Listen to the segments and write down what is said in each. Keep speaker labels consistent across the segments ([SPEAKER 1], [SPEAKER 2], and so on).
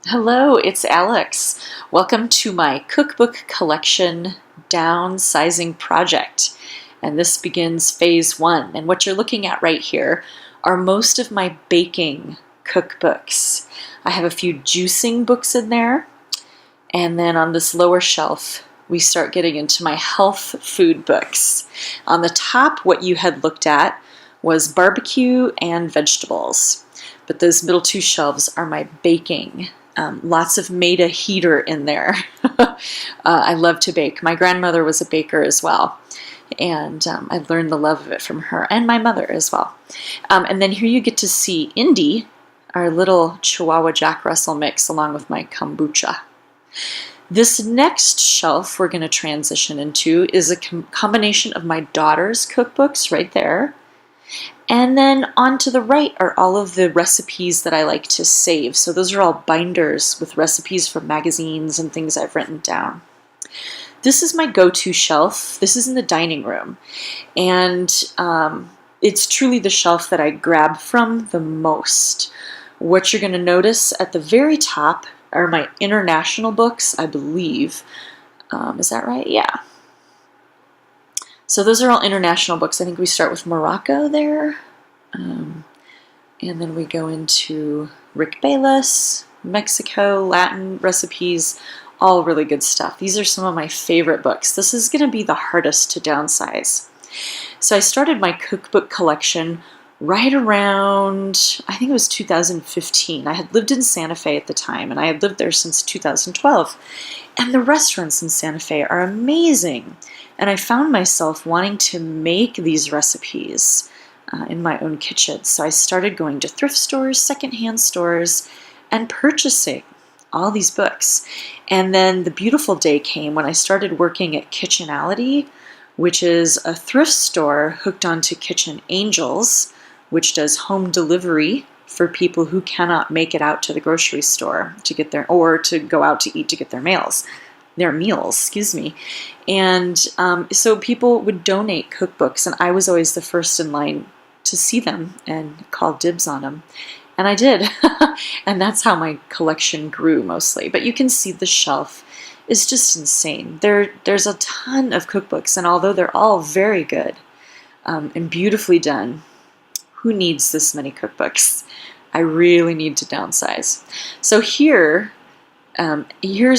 [SPEAKER 1] Hello, it's Alex. Welcome to my cookbook collection downsizing project. And this begins phase one. And what you're looking at right here are most of my baking cookbooks. I have a few juicing books in there. And then on this lower shelf, we start getting into my health food books. On the top, what you had looked at was barbecue and vegetables. But those middle two shelves are my baking. Lots of Maida heater in there. I love to bake. My grandmother was a baker as well. And I learned the love of it from her and my mother as well. And then here you get to see Indy, our little Chihuahua Jack Russell mix, along with my kombucha. This next shelf we're going to transition into is a combination of my daughter's cookbooks right there. And then on to the right are all of the recipes that I like to save. So those are all binders with recipes from magazines and things I've written down. This is my go-to shelf. This is in the dining room. And it's truly the shelf that I grab from the most. What you're going to notice at the very top are my international books, I believe. Is that right? Yeah. So those are all international books. I think we start with Morocco there. And then we go into Rick Bayless, Mexico, Latin recipes, all really good stuff. These are some of my favorite books. This is going to be the hardest to downsize. So I started my cookbook collection right around, I think it was 2015. I had lived in Santa Fe at the time, and I had lived there since 2012. And the restaurants in Santa Fe are amazing. And I found myself wanting to make these recipes in my own kitchen. So I started going to thrift stores, secondhand stores, and purchasing all these books. And then the beautiful day came when I started working at Kitchenality, which is a thrift store hooked onto Kitchen Angels, which does home delivery for people who cannot make it out to the grocery store to get their, or to go out to eat to get their meals. And so people would donate cookbooks, and I was always the first in line to see them and call dibs on them. And I did. And that's how my collection grew mostly. But you can see the shelf is just insane. There's a ton of cookbooks, and although they're all very good and beautifully done, who needs this many cookbooks? I really need to downsize. So here's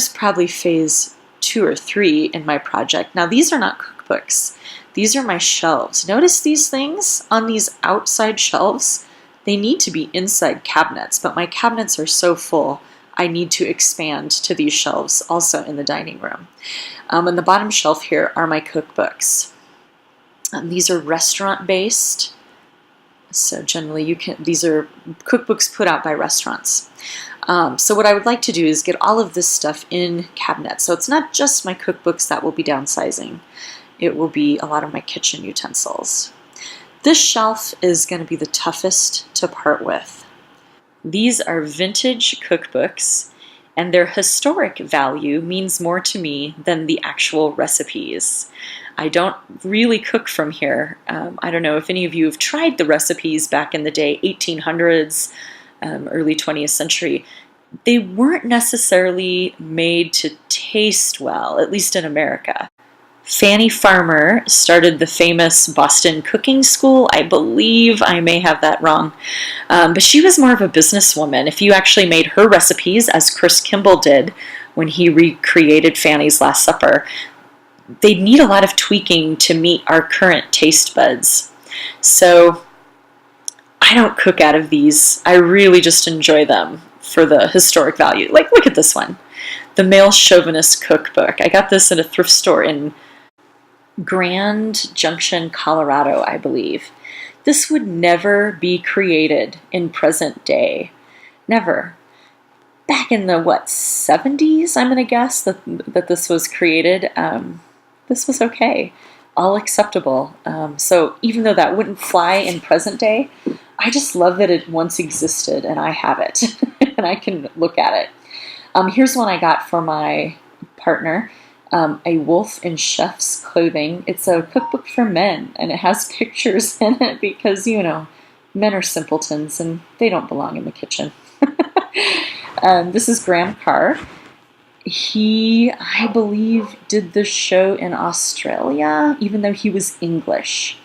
[SPEAKER 1] probably phase 2 or 3 in my project. Now these are not cookbooks. These are my shelves. Notice these things on these outside shelves? They need to be inside cabinets, but my cabinets are so full I need to expand to these shelves also in the dining room. On the bottom shelf here are my cookbooks. These are restaurant-based. So generally these are cookbooks put out by restaurants. So what I would like to do is get all of this stuff in cabinets. So it's not just my cookbooks that will be downsizing. It will be a lot of my kitchen utensils. This shelf is going to be the toughest to part with. These are vintage cookbooks, and their historic value means more to me than the actual recipes. I don't really cook from here. I don't know if any of you have tried the recipes back in the day, 1800s, early 20th century. They weren't necessarily made to taste well, at least in America. Fannie Farmer started the famous Boston cooking school. I believe I may have that wrong. But she was more of a businesswoman. If you actually made her recipes, as Chris Kimball did when he recreated Fannie's Last Supper, they'd need a lot of tweaking to meet our current taste buds. So I don't cook out of these. I really just enjoy them for the historic value. Like, look at this one. The Male Chauvinist Cookbook. I got this in a thrift store in Grand Junction, Colorado, I believe. This would never be created in present day. Never. Back in the, 70s, I'm going to guess that this was created. This was okay. All acceptable. So even though that wouldn't fly in present day, I just love that it once existed and I have it and I can look at it. Here's one I got for my partner. A Wolf in Chef's Clothing. It's a cookbook for men, and it has pictures in it because, men are simpletons and they don't belong in the kitchen. This is Graham Carr. He, I believe, did the show in Australia, even though he was English.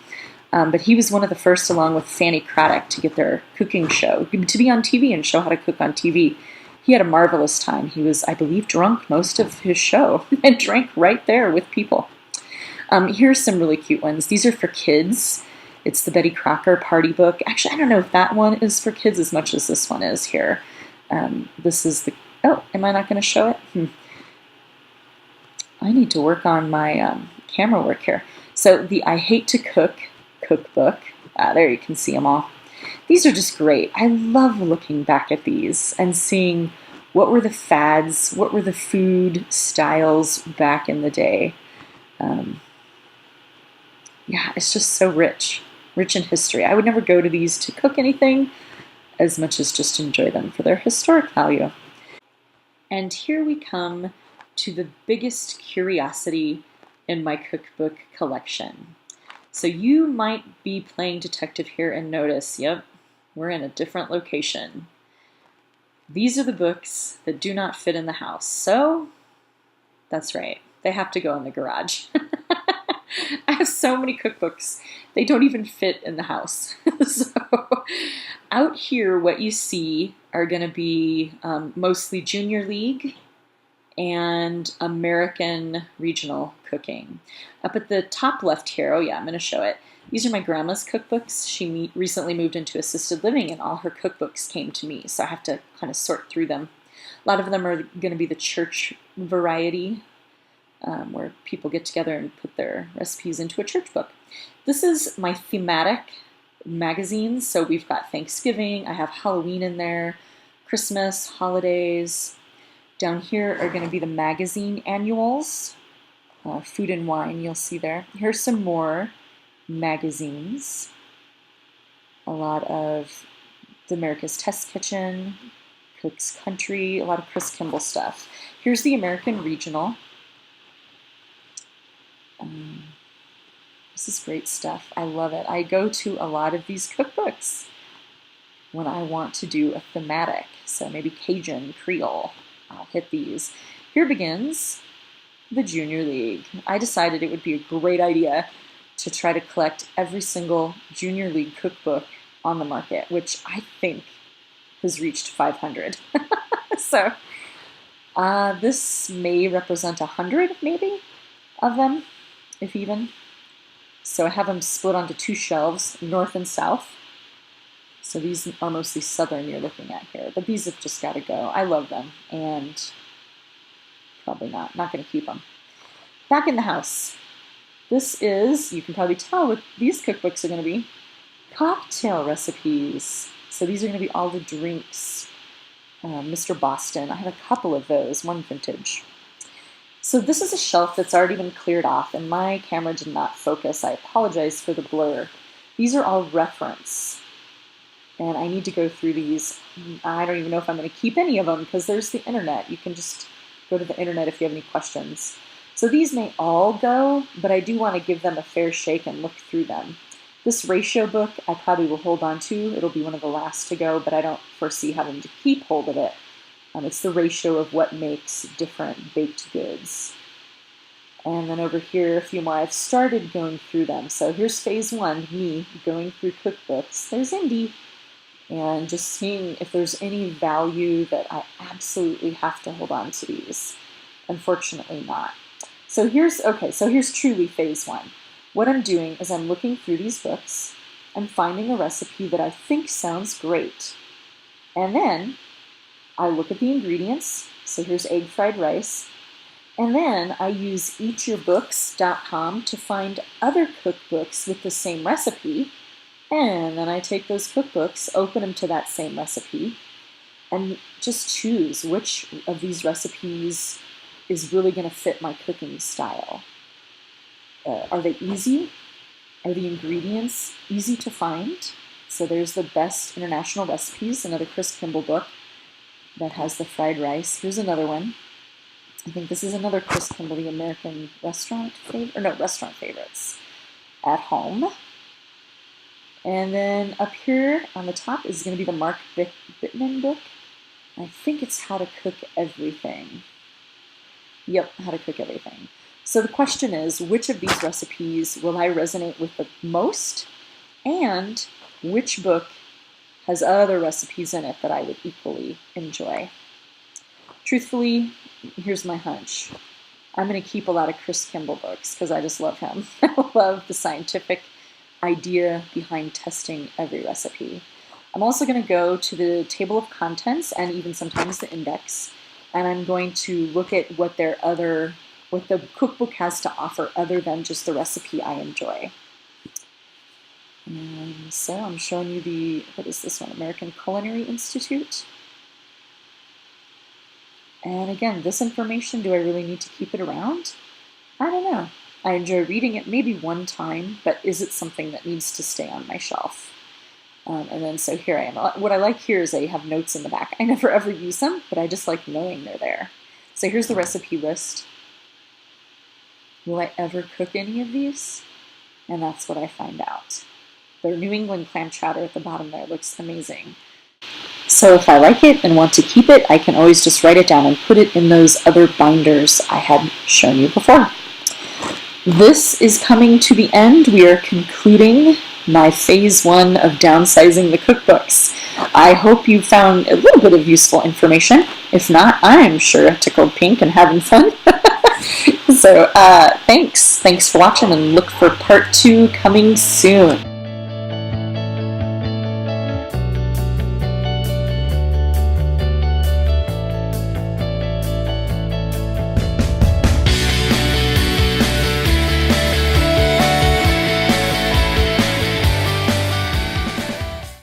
[SPEAKER 1] But he was one of the first, along with Fanny Craddock, to get their cooking show, to be on TV and show how to cook on TV. He had a marvelous time. He was, I believe, drunk most of his show and drank right there with people. Here's some really cute ones. These are for kids. It's the Betty Crocker party book. Actually, I don't know if that one is for kids as much as this one is here. This is the... Oh, am I not going to show it? I need to work on my camera work here. So the I Hate to Cook cookbook. There you can see them all. These are just great. I love looking back at these and seeing what were the fads, what were the food styles back in the day. Yeah, it's just so rich in history. I would never go to these to cook anything as much as just enjoy them for their historic value. And here we come to the biggest curiosity in my cookbook collection. So you might be playing detective here and notice, yep, we're in a different location. These are the books that do not fit in the house. So that's right, they have to go in the garage. I have so many cookbooks, they don't even fit in the house. So out here, what you see are going to be mostly Junior League and American regional cooking. Up at the top left here, oh yeah, I'm going to show it. These are my grandma's cookbooks. She recently moved into assisted living and all her cookbooks came to me, so I have to kind of sort through them. A lot of them are going to be the church variety, where people get together and put their recipes into a church book. This is my thematic magazines. So we've got Thanksgiving, I have Halloween in there, Christmas, holidays. Down here are going to be the magazine annuals, food and wine, you'll see there. Here's some more magazines. A lot of the America's Test Kitchen, Cook's Country, a lot of Chris Kimball stuff. Here's the American Regional. This is great stuff. I love it. I go to a lot of these cookbooks when I want to do a thematic. So maybe Cajun, Creole. I'll hit these. Here begins the Junior League. I decided it would be a great idea to try to collect every single Junior League cookbook on the market, which I think has reached 500. So this may represent 100 maybe of them, if even. So I have them split onto two shelves, north and south. So these are mostly southern you're looking at here, but these have just got to go. I love them, and probably not going to keep them. Back in the house. This is, you can probably tell what these cookbooks are going to be, cocktail recipes. So these are going to be all the drinks. Mr. Boston, I have a couple of those, one vintage. So this is a shelf that's already been cleared off, and my camera did not focus. I apologize for the blur. These are all reference, and I need to go through these. I don't even know if I'm going to keep any of them, because there's the internet. You can just go to the internet if you have any questions. So these may all go, but I do want to give them a fair shake and look through them. This ratio book I probably will hold on to. It'll be one of the last to go, but I don't foresee having to keep hold of it. It's the ratio of what makes different baked goods. And then over here, a few more. I've started going through them. So here's phase one, me going through cookbooks. There's Indy. And just seeing if there's any value that I absolutely have to hold on to these. Unfortunately not. So here's truly phase one. What I'm doing is I'm looking through these books. I'm finding a recipe that I think sounds great. And then I look at the ingredients. So here's egg fried rice. And then I use eatyyourbooks.com to find other cookbooks with the same recipe. And then I take those cookbooks, open them to that same recipe, and just choose which of these recipes is really going to fit my cooking style. Are they easy? Are the ingredients easy to find? So there's the Best International Recipes, another Chris Kimball book that has the fried rice. Here's another one. I think this is another Chris Kimball, the American restaurant favorites at home. And then up here on the top is going to be the Mark Bittman book. I think it's how to cook everything. Yep, how to cook everything. So the question is, which of these recipes will I resonate with the most? And which book has other recipes in it that I would equally enjoy? Truthfully, here's my hunch. I'm going to keep a lot of Chris Kimball books because I just love him. I love the scientific idea behind testing every recipe. I'm also going to go to the table of contents and even sometimes the index, and I'm going to look at what what the cookbook has to offer other than just the recipe I enjoy. And so I'm showing you what is this one? American Culinary Institute. And again, this information, do I really need to keep it around? I don't know. I enjoy reading it maybe one time, but is it something that needs to stay on my shelf? And then so here I am. What I like here is they have notes in the back. I never ever use them, but I just like knowing they're there. So here's the recipe list. Will I ever cook any of these? And that's what I find out. The New England clam chowder at the bottom there looks amazing. So if I like it and want to keep it, I can always just write it down and put it in those other binders I had shown you before. This is coming to the end. We are concluding my phase 1 of downsizing the cookbooks. I hope you found a little bit of useful information. If not, I'm sure tickled pink and having fun. So thanks for watching, and look for part 2 coming soon.